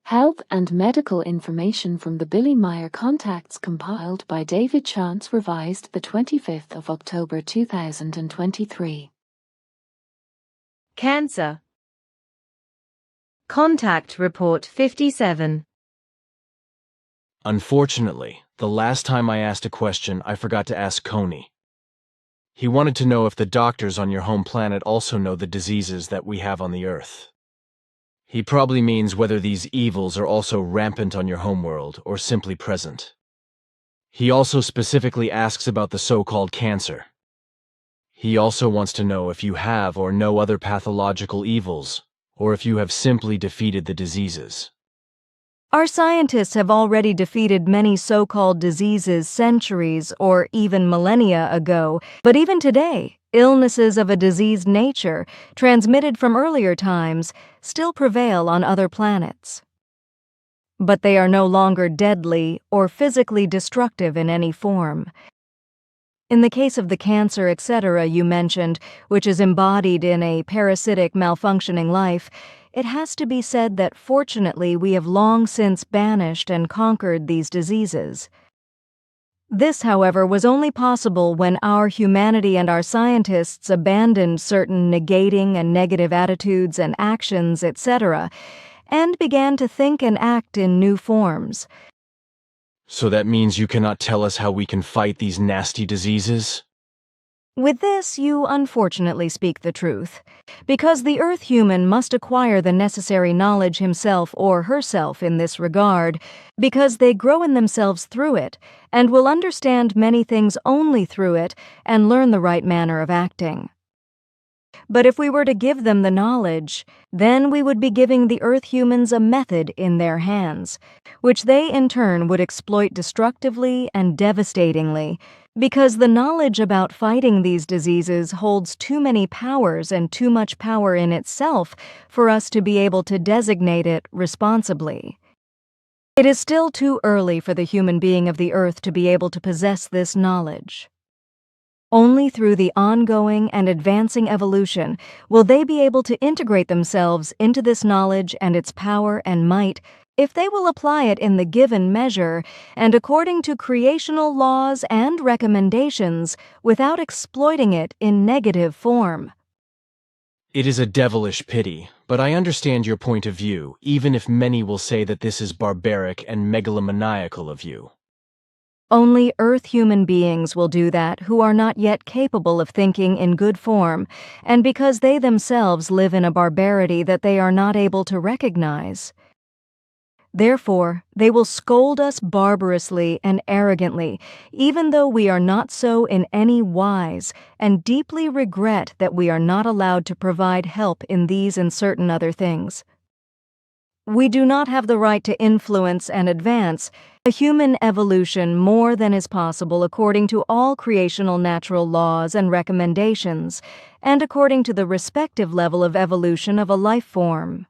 Health and medical information from the Billy Meier contacts compiled by David Chance, revised the 25th of October 2023. Cancer. Contact Report 57. Unfortunately, the last time I asked a question, I forgot to ask Coney. He wanted to know if the doctors on your home planet also know the diseases that we have on the Earth. He probably means whether these evils are also rampant on your homeworld or simply present. He also specifically asks about the so-called cancer. He also wants to know if you have or know other pathological evils, or if you have simply defeated the diseases. Our scientists have already defeated many so-called diseases centuries or even millennia ago, but even today, illnesses of a diseased nature, transmitted from earlier times, still prevail on other planets. But they are no longer deadly or physically destructive in any form. In the case of the cancer, etc. you mentioned, which is embodied in a parasitic, malfunctioning life, it has to be said that fortunately we have long since banished and conquered these diseases. This, however, was only possible when our humanity and our scientists abandoned certain negating and negative attitudes and actions, etc., and began to think and act in new forms. So that means you cannot tell us how we can fight these nasty diseases? With this, you unfortunately speak the truth, because the Earth human must acquire the necessary knowledge himself or herself in this regard, because they grow in themselves through it, and will understand many things only through it, and learn the right manner of acting. But if we were to give them the knowledge, then we would be giving the Earth humans a method in their hands, which they in turn would exploit destructively and devastatingly, because the knowledge about fighting these diseases holds too many powers and too much power in itself for us to be able to designate it responsibly. It is still too early for the human being of the Earth to be able to possess this knowledge. Only through the ongoing and advancing evolution will they be able to integrate themselves into this knowledge and its power and might, if they will apply it in the given measure and according to creational laws and recommendations without exploiting it in negative form. It is a devilish pity, but I understand your point of view, even if many will say that this is barbaric and megalomaniacal of you. Only Earth human beings will do that who are not yet capable of thinking in good form, and because they themselves live in a barbarity that they are not able to recognize. Therefore, they will scold us barbarously and arrogantly, even though we are not so in any wise, and deeply regret that we are not allowed to provide help in these and certain other things. We do not have the right to influence and advance a human evolution more than is possible according to all creational natural laws and recommendations, and according to the respective level of evolution of a life form.